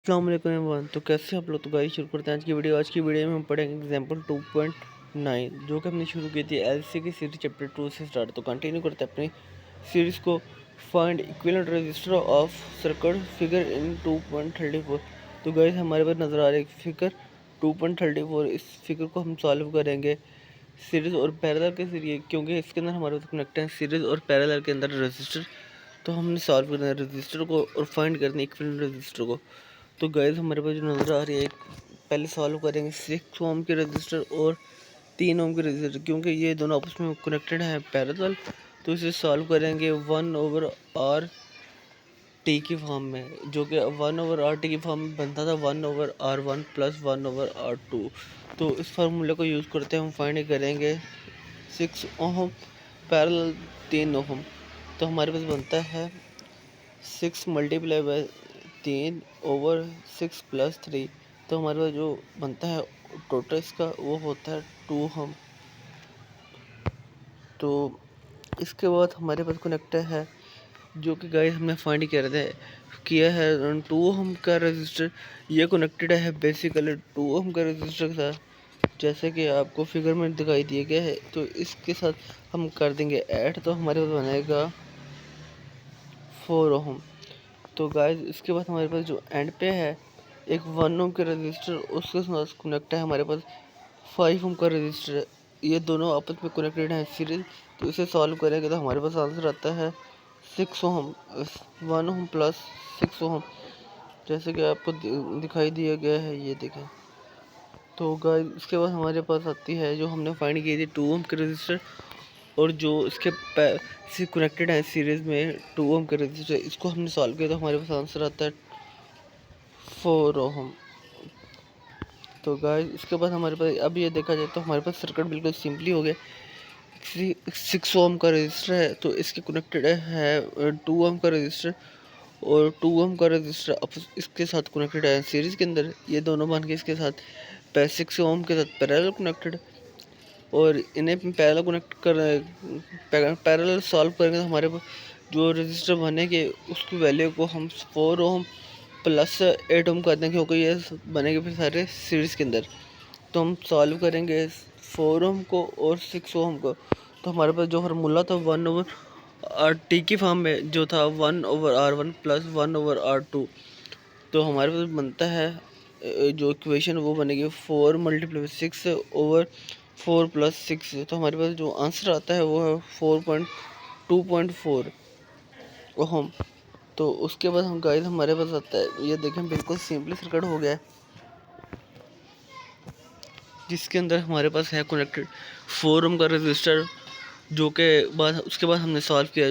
अस्सलाम वालेकुम एवरीवन। तो कैसे आप लोग? तो गाइस शुरू करते हैं आज की वीडियो में हम पढ़ेंगे एग्जांपल 2.9 जो कि हमने शुरू की थी एलसी की सीरीज चैप्टर 2 से स्टार्ट। तो कंटिन्यू करते हैं अपनी सीरीज को। Find equivalent register of circuit figure इन 2.34। तो गाइस हमारे पास नज़र आ रहा है फिगर 2.34। इस फिगर को हम सॉल्व करेंगे सीरीज और पैरेलल के जरिए, क्योंकि इसके अंदर हमारे पास कनेक्ट है सीरीज और पैरेलल के अंदर रजिस्टर। तो हमने सॉल्व करना है रजिस्टर को और फाइंड करना है इक्विवेलेंट रजिस्टर को। तो गाइस हमारे पास जो नज़र आ रही है, पहले सॉल्व करेंगे 6 ओम के रजिस्टर और 3 ओम के रजिस्टर, क्योंकि ये दोनों आपस में कनेक्टेड हैं पैरेलल। तो इसे सॉल्व करेंगे 1/r टी की फॉर्म में, जो कि 1/r टी की फॉर्म में बनता था 1/r1 प्लस 1/r2। तो इस फार्मूले को यूज़ करते हैं हम फाइंड करेंगे 6 ओम पैरेलल 3 ओम। तो हमारे पास बनता है 6 मल्टीप्लाई बाय 3/6 + 3। तो हमारे पास जो बनता है टोटल इसका वो होता है 2 हम। तो इसके बाद हमारे पास कनेक्टर है जो कि गाइस हमने फाइंड किया है 2 हम का रजिस्टर। ये कनेक्टेड है बेसिकली 2 हम का रजिस्टर के साथ, जैसे कि आपको फिगर में दिखाई दिया गया है। तो इसके साथ हम कर देंगे ऐड, तो हमारे पास बनेगा 4 ओम। तो गाइस इसके बाद हमारे पास जो एंड पे है एक 1 ओम के रजिस्टर, उसके साथ कनेक्ट है हमारे पास 5 ओम का रजिस्टर। ये दोनों आपस में कनेक्टेड हैं सीरीज। तो इसे सॉल्व करेंगे तो हमारे पास आंसर आता है 6 ओम, 1 ओम प्लस 6 ओम, जैसे कि आपको दिखाई दिया गया है, ये देखें। तो गाइस इसके बाद हमारे पास आती है जो हमने फाइंड की थी 2 ओम के रजिस्टर, और जो इसके से कनेक्टेड है सीरीज में 2 ओम के रजिस्टर। इसको हमने सॉल्व किया तो हमारे पास आंसर आता है 4 ओम। तो गाइस इसके बाद हमारे पास अब ये देखा जाए तो हमारे पास सर्किट बिल्कुल सिंपली हो गया। 6 ओम का रजिस्टर है, तो इसके कनेक्टेड है 2 ओम का रजिस्टर, और 2 ओम का रजिस्टर अब इसके साथ कनेक्टेड है सीरीज के अंदर। ये दोनों बन के इसके साथ 6 ओम के साथ पैरेलल कनेक्टेड, और इन्हें पैरेलल कनेक्ट कर पैरेलल सॉल्व करेंगे तो हमारे पास जो रजिस्टर बनेंगे उसकी वैल्यू को हम 4 ओम प्लस 8 ओम कर देंगे, क्योंकि ये बनेंगे फिर सारे सीरीज़ के अंदर। तो हम सॉल्व करेंगे 4 ओम को और 6 ओम को। तो हमारे पास जो फार्मूला था 1/r की फॉर्म में जो था 1/r1 प्लस 1/r2। तो हमारे पास बनता है जो इक्वेशन वो बनेगी 4 × 6/4 + 6। तो हमारे पास जो आंसर आता है वो है 2.4 ओहम। तो उसके बाद हम गाइस हमारे पास आता है, ये देखें बिल्कुल सिंपली सर्किट हो गया है, जिसके अंदर हमारे पास है कनेक्टेड 4 ओम का रजिस्टर, जो के बाद उसके बाद हमने सॉल्व किया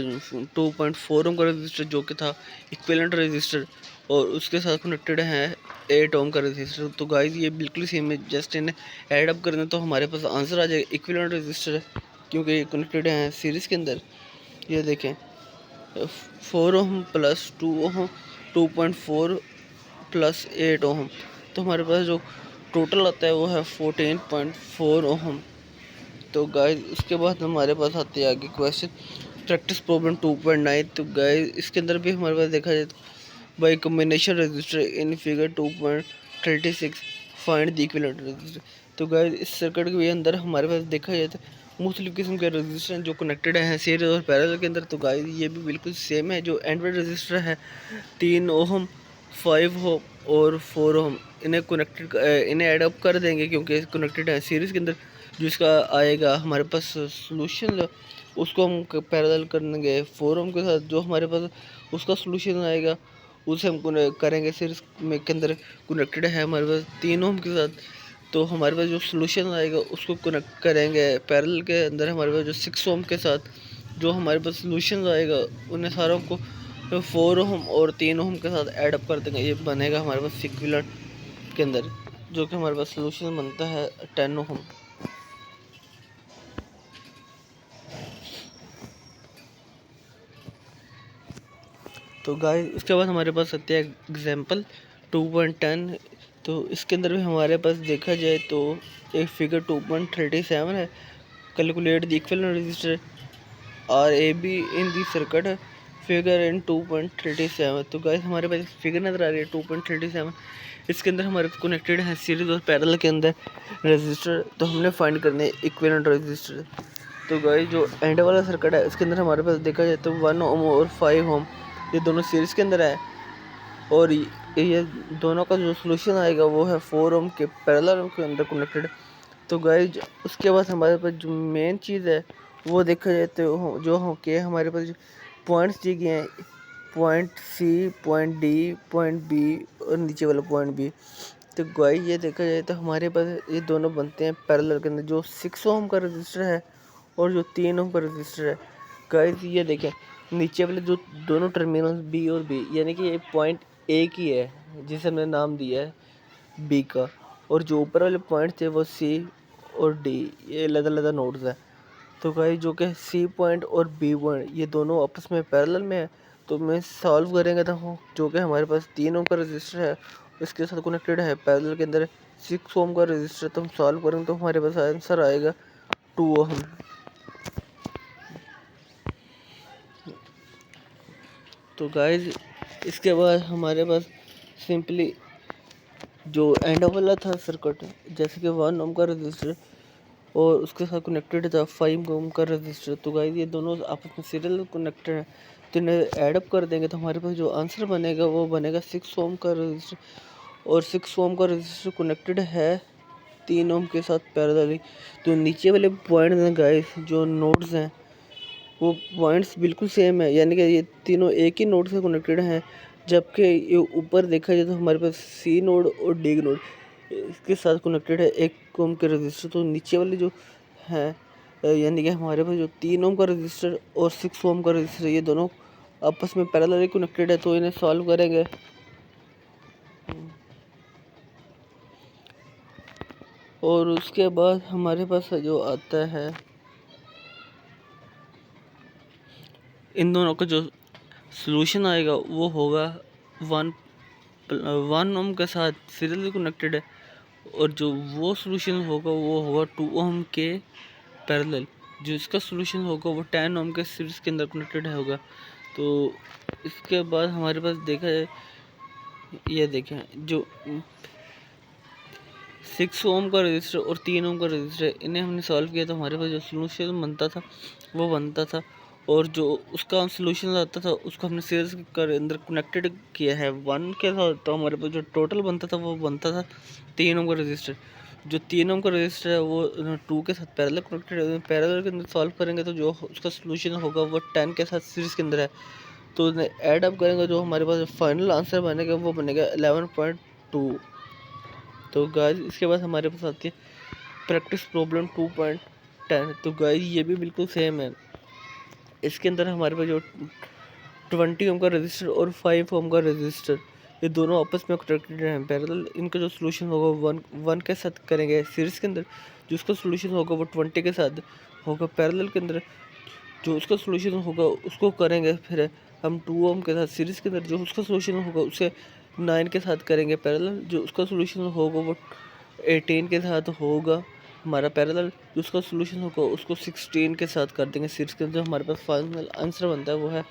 2.4 ओम का रजिस्टर जो कि था इक्विवेलेंट रजिस्टर, और उसके साथ कनेक्टेड है 8 ओम का रजिस्टर। तो गाइस ये बिल्कुल सेम है, जस्ट इन्हें ऐड अप करना तो हमारे पास आंसर आ जाएगा इक्विवेलेंट रजिस्टर है, क्योंकि ये कनेक्टेड हैं सीरीज़ के अंदर। ये देखें 4 ओम प्लस 2 ओम, 2.4 प्लस 8 ओम। तो हमारे पास जो टोटल आता है वो है 14.4 ओम। तो गाइस उसके बाद हमारे पास आते हैं आगे क्वेश्चन प्रैक्टिस प्रॉब्लम 2.9। तो गाइस इसके अंदर भी हमारे पास देखा जाए तो by combination register in figure 2.36 find the equivalent register. तो गाइस इस सर्किट के अंदर हमारे पास देखा जाए तो मुख्तलिफ किस्म के रजिस्टर जो कनेक्टेड हैं सीरीज और पैरेलल के अंदर। तो गाइस ये भी बिल्कुल सेम है। जो एंड रजिस्टर है 3 ओम, 5 ओम और 4 ओम, इन्हें ऐड अप कर देंगे क्योंकि कनेक्टेड है सीरीज़ के अंदर। जिसका आएगा हमारे पास सॉल्यूशन, उसको हम पैरेलल करेंगे 4 ओम के साथ। जो हमारे पास उसका सॉल्यूशन आएगा उसे हम करेंगे सीरीज में के अंदर कनेक्टेड है हमारे पास 3 ओम के साथ। तो हमारे पास जो सॉल्यूशन आएगा उसको कनेक्ट करेंगे पैरेलल के अंदर हमारे पास जो 6 ओम के साथ। जो हमारे पास सॉल्यूशन आएगा उन्हें सारों को 4 ओम और 3 ओम के साथ ऐड अप कर देंगे। ये बनेगा हमारे पास इक्विवेलेंट के अंदर, जो कि हमारे पास सॉल्यूशन बनता है 10 ओम। तो गाइस इसके बाद हमारे पास आते हैं एग्जांपल 2.10। तो इसके अंदर भी हमारे पास देखा जाए तो एक फिगर 2.37 है। Calculate the equivalent register R A B in the circuit figure in 2.37। तो गाइस हमारे पास फिगर नज़र आ रही है 2.37। इसके अंदर हमारे पास कनेक्टेड है सीरीज और पैरेलल के अंदर रजिस्टर। तो हमने फाइंड करने इक्विवेलेंट रजिस्टर। तो गाइस जो एंड वाला सर्किट है इसके अंदर हमारे पास देखा जाए तो 1 ओम और 5 ओम ये दोनों सीरीज के अंदर है, और ये दोनों का जो सोल्यूशन आएगा वो है 4 ओम के पैरेलल के अंदर कनेक्टेड। तो गाइस उसके बाद हमारे पास जो मेन चीज़ है वो देखा जाए तो जो हो के हमारे पास पॉइंट्स दिए गए हैं, point C, point D, point B और नीचे वाला पॉइंट बी। तो गाइस ये देखा जाए तो हमारे पास ये दोनों बनते हैं पैरेलल के अंदर, जो 6 ओम का रजिस्टर है और जो 3 ओम का रजिस्टर है। गाइस ये देखें नीचे वाले जो दोनों टर्मिनल बी और बी, यानी कि ये पॉइंट एक ही है जिसे हमने नाम दिया है बी का, और जो ऊपर वाले पॉइंट थे वो सी और डी, ये अलग अलग नोड्स है। तो गाइस जो कि सी पॉइंट और बी पॉइंट ये दोनों आपस में पैरेलल में है। तो मैं सॉल्व करेंगे तो जो कि हमारे पास 3 ओम का रजिस्टर है इसके साथ कनेक्टेड है पैरेलल के अंदर 6 ओम का रजिस्टर। तो हम सॉल्व करेंगे तो हमारे पास आंसर आएगा 2 ओम। तो गाइस इसके बाद हमारे पास सिंपली जो एंड वाला था सर्किट, जैसे कि 1 ओम का रजिस्टर और उसके साथ कनेक्टेड था 5 ओम का रजिस्टर। तो गाइस ये दोनों आपस में सीरियल कनेक्टेड है, तो इन्हें ऐडअप कर देंगे तो हमारे पास जो आंसर बनेगा वो बनेगा 6 ओम का रजिस्टर। और 6 ओम का रजिस्टर कनेक्टेड है 3 ओम के साथ पैरेलली। तो नीचे वाले पॉइंट हैं गाइस जो नोड्स हैं वो पॉइंट्स बिल्कुल सेम है, यानी कि ये तीनों एक ही नोड से कनेक्टेड हैं। जबकि ये ऊपर देखा जाए तो हमारे पास सी नोड और डी नोड इसके साथ कनेक्टेड है 1 ओम के रजिस्टर। तो नीचे वाले जो हैं यानी कि हमारे पास जो 3 ओम का रजिस्टर और 6 ओम का रजिस्टर ये दोनों आपस में पैरेलली कनेक्टेड है। तो इन्हें सॉल्व करेंगे और उसके बाद हमारे पास जो आता है इन दोनों का जो सॉल्यूशन आएगा वो होगा 1 ओम के साथ सीरियली कनेक्टेड है, और जो वो सॉल्यूशन होगा वो होगा 2 ओम के पैरेलल। जो इसका सॉल्यूशन होगा वो 10 ओम के सीरीज के अंदर कनेक्टेड होगा। तो इसके बाद हमारे पास देखा जाए ये देखें जो 6 ओम का रजिस्टर और 3 ओम का रजिस्टर इन्हें हमने सॉल्व किया तो हमारे पास जो सॉल्यूशन बनता था वो बनता था, और जो उसका सॉल्यूशन आता था उसको हमने सीरीज के अंदर कनेक्टेड किया है 1 के साथ। तो हमारे पास जो टोटल बनता था वो बनता था 3 ओम का रजिस्टर। जो 3 ओम का रजिस्टर है वो 2 के साथ पैरेलल कनेक्टेड है। पैरेलल के अंदर सॉल्व करेंगे तो जो उसका सॉल्यूशन होगा वो 10 के साथ सीरीज के अंदर है। तो ऐड अप करेंगे जो हमारे पास फाइनल आंसर बनेगा वो बनेगा 11.2। तो गाइस इसके बाद हमारे पास आती है प्रैक्टिस प्रॉब्लम 2.10। तो गाइस ये भी बिल्कुल सेम है। इसके अंदर हमारे पास जो 20 ओम का रजिस्टर और 5 ओम का रजिस्टर ये दोनों आपस में कनेक्टेड हैं पैरेलल। इनका जो सॉल्यूशन होगा वन के साथ करेंगे सीरीज के अंदर, जो उसका सॉल्यूशन होगा वो 20 के साथ होगा पैरेलल के अंदर। जो उसका सॉल्यूशन होगा उसको करेंगे फिर हम 2 ओम के साथ सीरीज के अंदर, जो उसका सॉल्यूशन होगा उसे 9 के साथ करेंगे पैरेलल। जो उसका सॉल्यूशन होगा वो 18 के साथ होगा हमारा पैरेलल। जो उसका सॉल्यूशन होगा उसको 16 के साथ कर देंगे सीरीज के अंदर। हमारे पास फाइनल आंसर बनता है वो है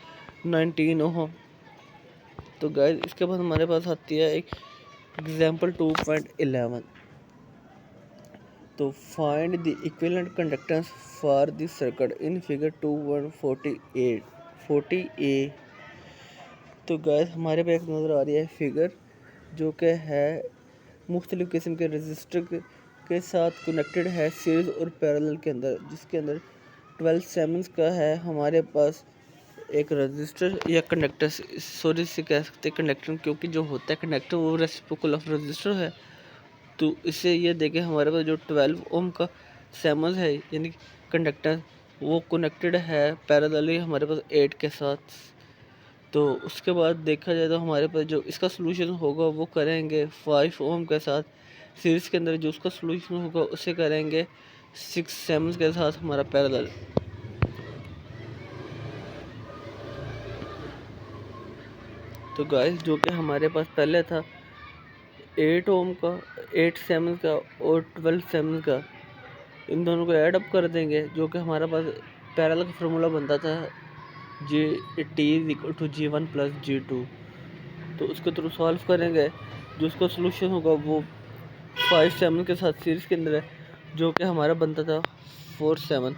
19 ओम। तो गाइस इसके बाद हमारे पास आती है एक एग्जांपल 2.11। तो find the equivalent conductance for this circuit in figure 2.40a। तो गाइस हमारे पे एक नज़र आ रही है फिगर जो कि है मुख्तलिफ़ किस्म के रजिस्टर के साथ कनेक्टेड है सीरीज और पैरेलल के अंदर, जिसके अंदर 12 सेमेंस का है हमारे पास एक रजिस्टर या कंडक्टर। सॉरी से कह सकते हैं कंडक्टर, क्योंकि जो होता है कंडक्टर वो रेसिप्रोकल ऑफ रजिस्टर है। तो इससे ये देखें हमारे पास जो 12 ओम का सेमेंस है यानी कंडक्टर वो कनेक्टेड है पैरेलली हमारे पास 8 के साथ। तो उसके बाद देखा जाए तो हमारे पास जो इसका सॉल्यूशन होगा वो करेंगे 5 ओम के साथ सीरीज के अंदर। जो उसका सॉल्यूशन होगा उसे करेंगे 6 सेमेंस के साथ हमारा पैरेलल। तो गाइस जो कि हमारे पास पहले था 8 ओम का, 8 सेमेंस का और 12 सेमेंस का, इन दोनों को ऐड अप कर देंगे जो कि हमारा पास पैरेलल का फार्मूला बनता था G T is equal to G1 + G2। तो उसके थ्रू सॉल्व करेंगे। जो उसका सोल्यूशन होगा वो 5 7 के साथ सीरीज़ के अंदर है, जो कि हमारा बनता था 4 7।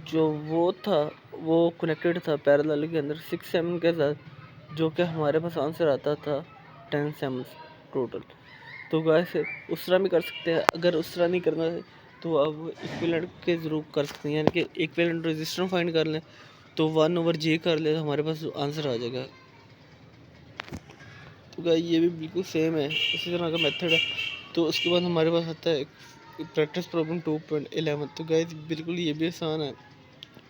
जो वो था वो कनेक्टेड था पैरेलल के अंदर 6 7 के साथ, जो कि हमारे पास आंसर आता था 10 7 टोटल। तो वैसे उस तरह भी कर सकते हैं। अगर उस तरह नहीं करना है तो अब इक्विवेलेंट के ज़रूर कर सकते हैं, यानी कि इक्विवेलेंट रेजिस्टेंस फाइंड कर लें, तो 1/J कर ले तो हमारे पास आंसर आ जाएगा। तो गाइस ये भी बिल्कुल सेम है, उसी तरह का मेथड है। तो उसके बाद हमारे पास आता है प्रैक्टिस प्रॉब्लम 2.11। तो गाइस बिल्कुल ये भी आसान है,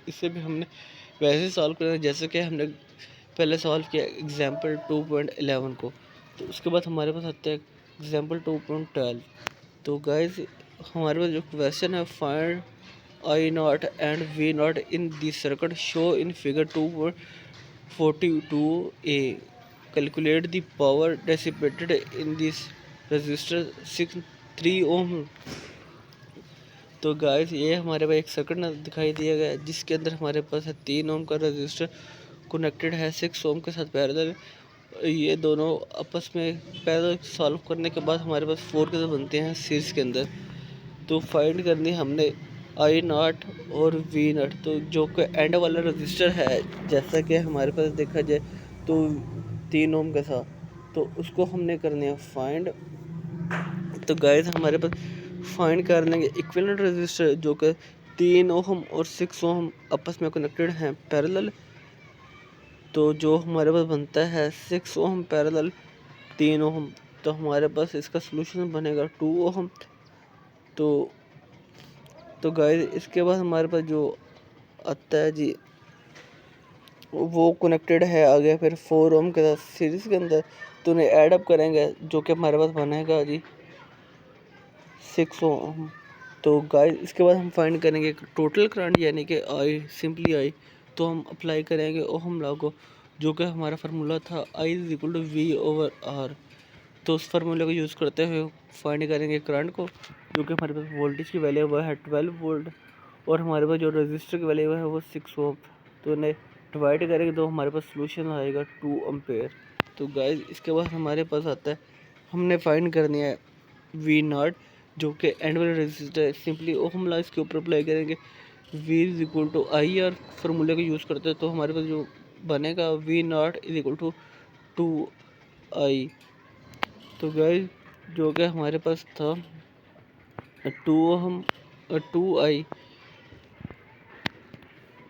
इससे भी हमने वैसे सॉल्व करना है जैसे कि हमने पहले सॉल्व किया एग्जाम्पल 2.11 को। तो उसके बाद हमारे पास आता है एग्जाम्पल 2.12। तो गाइस हमारे पास जो क्वेश्चन है, find I0 and V0 in the circuit show in figure 2.42a. Calculate the power dissipated in this resistor 3 ohm। तो गाइस ये हमारे पास एक सर्किट दिखाई दिया गया है, जिसके अंदर हमारे पास है 3 ओम का रजिस्टर कनेक्टेड है 6 ओम के साथ पैरेलल। ये दोनों आपस में पैरेलल सॉल्व करने के बाद हमारे पास 4 के साथ बनते हैं सीरीज के अंदर। तो फाइंड करनी हमने I0 और V0। तो जो कि एंड वाला रजिस्टर है, जैसा कि हमारे पास देखा जाए तो 3 ओम के साथ, तो उसको हमने करने है फाइंड। तो गाइस हमारे पास फाइंड कर लेंगे इक्विवेलेंट रजिस्टर, जो कि 3 ओम और 6 ओम आपस में कनेक्टेड हैं पैरेलल। तो जो हमारे पास बनता है 6 ओम पैरेलल 3 ओम, तो हमारे पास इसका सलूशन बनेगा 2 ओम। तो गाइस इसके बाद हमारे पास जो आता है जी, वो कनेक्टेड है आगे फिर 4 ओम के साथ सीरीज के अंदर। तो उन्हें ऐड अप करेंगे, जो कि हमारे पास बनेगा जी 6 ओम। तो गाइस इसके बाद हम फाइंड करेंगे टोटल करंट, यानी कि आई सिंपली आई। तो हम अप्लाई करेंगे ओहम लॉ को, जो कि हमारा फार्मूला था I = V/R। तो उस फार्मूले को यूज़ करते हुए फाइंड करेंगे करंट को, जो कि हमारे पास वोल्टेज की वैल्यू वह है 12 वोल्ट, और हमारे पास जो रजिस्टर की वैल्यू है वो 6 ओम। तो उन्हें डिवाइड करेंगे तो हमारे पास सोल्यूशन आएगा 2 एम्पेयर। तो गाइस इसके बाद हमारे पास आता है, हमने फाइंड करनी है V0, जो कि एंड वाला रजिस्टर है। सिंपली ओहम लॉ इसके ऊपर अप्लाई करेंगे, V = I R फार्मूले को यूज़ करते हैं। तो हमारे पास जो बनेगा V0 = 2I। तो गाइस जो कि हमारे पास था 2I,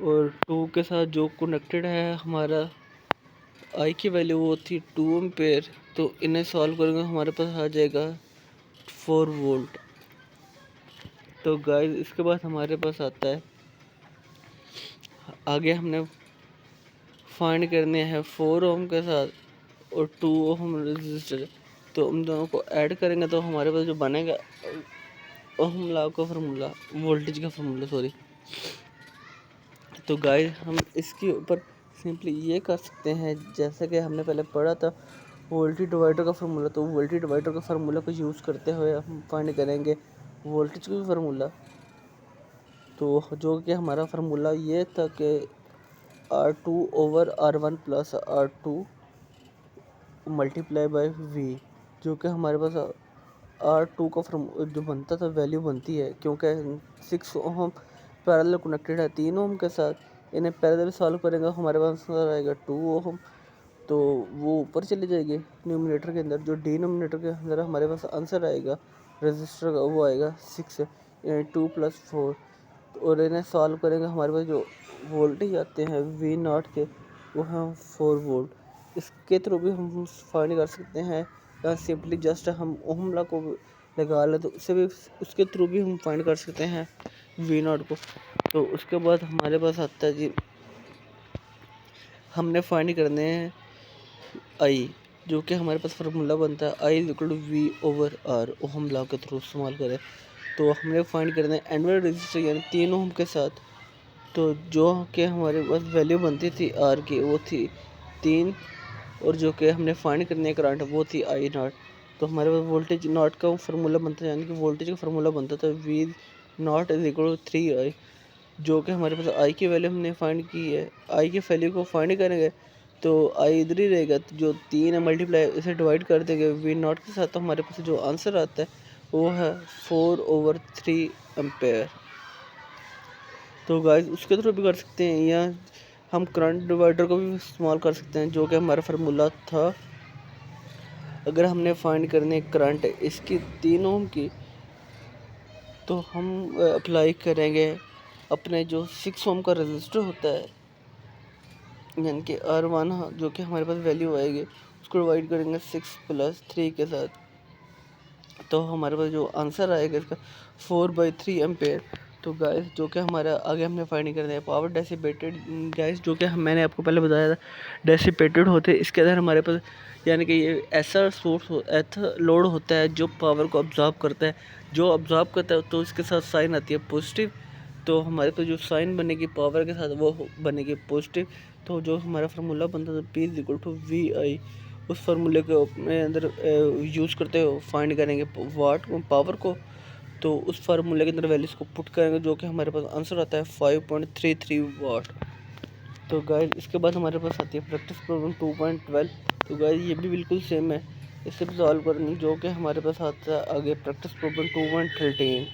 और 2 के साथ जो कनेक्टेड है हमारा I की वैल्यू वो थी 2 एम्पेयर। तो इन्हें सॉल्व करेंगे हमारे पास आ जाएगा 4 वोल्ट। तो गाइस इसके बाद हमारे पास आता है, आगे हमने फाइंड करने हैं 4 ओम के साथ और 2 ओम रजिस्टर। तो उन दोनों को ऐड करेंगे तो हमारे पास जो बनेगा ओहम लॉ का फार्मूला, वोल्टेज का फार्मूला सॉरी। तो गाइस हम इसके ऊपर सिंपली ये कर सकते हैं, जैसा कि हमने पहले पढ़ा था वोल्टेज डिवाइडर का फार्मूला। तो वोल्टेज डिवाइडर का फार्मूला को यूज़ करते हुए हम फाइंड करेंगे वोल्टेज का फार्मूला। तो जो कि हमारा फार्मूला ये था कि R2/R1 + R2 × V, जो कि हमारे पास R2 का जो बनता था वैल्यू बनती है, क्योंकि 6 ओम पैरेलल कनेक्टेड है 3 ओम के साथ। इन्हें पैरेलल सॉल्व करेंगे हमारे पास आंसर आएगा 2 ओम। तो वो ऊपर चली जाएगी न्यूमरेटर के अंदर। जो डिनोमिनेटर के अंदर हमारे पास आंसर आएगा रजिस्टर का, वो आएगा 6 2 + 4। और इन्हें सॉल्व करेंगे हमारे पास जो वोल्टेज आते हैं V0 के, वो हैं 4 वोल्ट। इसके थ्रू भी हम फाइंड कर सकते हैं, या सिंपली जस्ट हम ओहम लॉ को लगा लें तो उससे भी, उसके थ्रू भी हम फाइंड कर सकते हैं V0 को। तो उसके बाद हमारे पास आता है जी, हमने फाइंड करने हैं I, जो कि हमारे पास फार्मूला बनता है I = V/R ओहम लॉ के थ्रू इस्तेमाल करें। तो हमने फाइंड करना है एंड वाला रजिस्टर, यानी 3 ओम के साथ। तो जो कि हमारे पास वैल्यू बनती थी R की, वो थी 3, और जो कि हमने फाइंड करने करंट वो थी I0। तो हमारे पास वोल्टेज नॉट का फार्मूला बनता है, यानी कि वोल्टेज का फार्मूला बनता था V0 = 3I। जो कि हमारे पास आई की वैल्यू हमने फाइंड की है। आई की वैल्यू को फाइंड करेंगे तो आई इधर ही रहेगा, तो जो 3 है मल्टीप्लाई इसे डिवाइड कर देंगे वी नॉट के साथ, तो हमारे पास जो आंसर आता है वो है 4/3 एम्पेयर। तो गाइस उसके थ्रू भी कर सकते हैं, या हम करंट डिवाइडर को भी इस्तेमाल कर सकते हैं, जो कि हमारा फार्मूला था। अगर हमने फाइंड करने करंट इसकी 3 ओम की, तो हम अप्लाई करेंगे अपने जो 6 ओम का रजिस्टर होता है, यानी कि R1, जो कि हमारे पास वैल्यू आएगी उसको डिवाइड करेंगे 6 + 3 के साथ, तो हमारे पास जो आंसर आएगा इसका 4/3 एम्पेयर। तो गैस जो कि हमारा आगे हमने फाइंड करना है पावर डेसिपेटेड गैस, जो कि मैंने आपको पहले बताया था डेसिपेटेड होते हैं। इसके अंदर हमारे पास यानी कि ये ऐसा सोर्स ऐसा लोड होता है जो पावर को ऑब्जॉर्व करता है, जो ऑब्जॉर्व करता है तो इसके साथ साइन आती है पॉजिटिव, तो हमारे पास जो साइन बनेगी पावर के साथ वो बनेगी पॉजिटिव। तो जो हमारा फार्मूला बनता था P = VI, उस फार्मूले के अपने अंदर यूज़ करते हो फाइंड करेंगे वाट पावर को, तो उस फार्मूले के अंदर वैल्यूज़ को पुट करेंगे, जो कि हमारे पास आंसर आता है 5.33 वाट। तो गाइस इसके बाद हमारे पास आती है प्रैक्टिस प्रॉब्लम 2.12। तो गाइस ये भी बिल्कुल सेम है, इससे भी सॉल्व करनी, जो कि हमारे पास आता है आगे प्रैक्टिस प्रॉब्लम 2.13।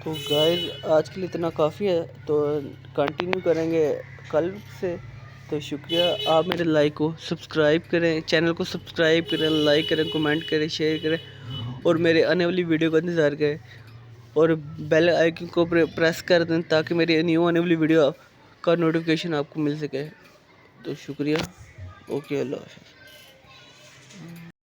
तो गाइस आज के लिए इतना काफ़ी है, तो कंटिन्यू करेंगे कल से। तो शुक्रिया, आप मेरे लाइक को सब्सक्राइब करें, चैनल को सब्सक्राइब करें, लाइक करें, कमेंट करें, शेयर करें और मेरे आने वाली वीडियो का इंतज़ार करें और बेल आइकन को प्रेस कर दें ताकि मेरी न्यू आने वाली वीडियो का नोटिफिकेशन आपको मिल सके। तो शुक्रिया, ओके, अल्लाह हाफ़िज़।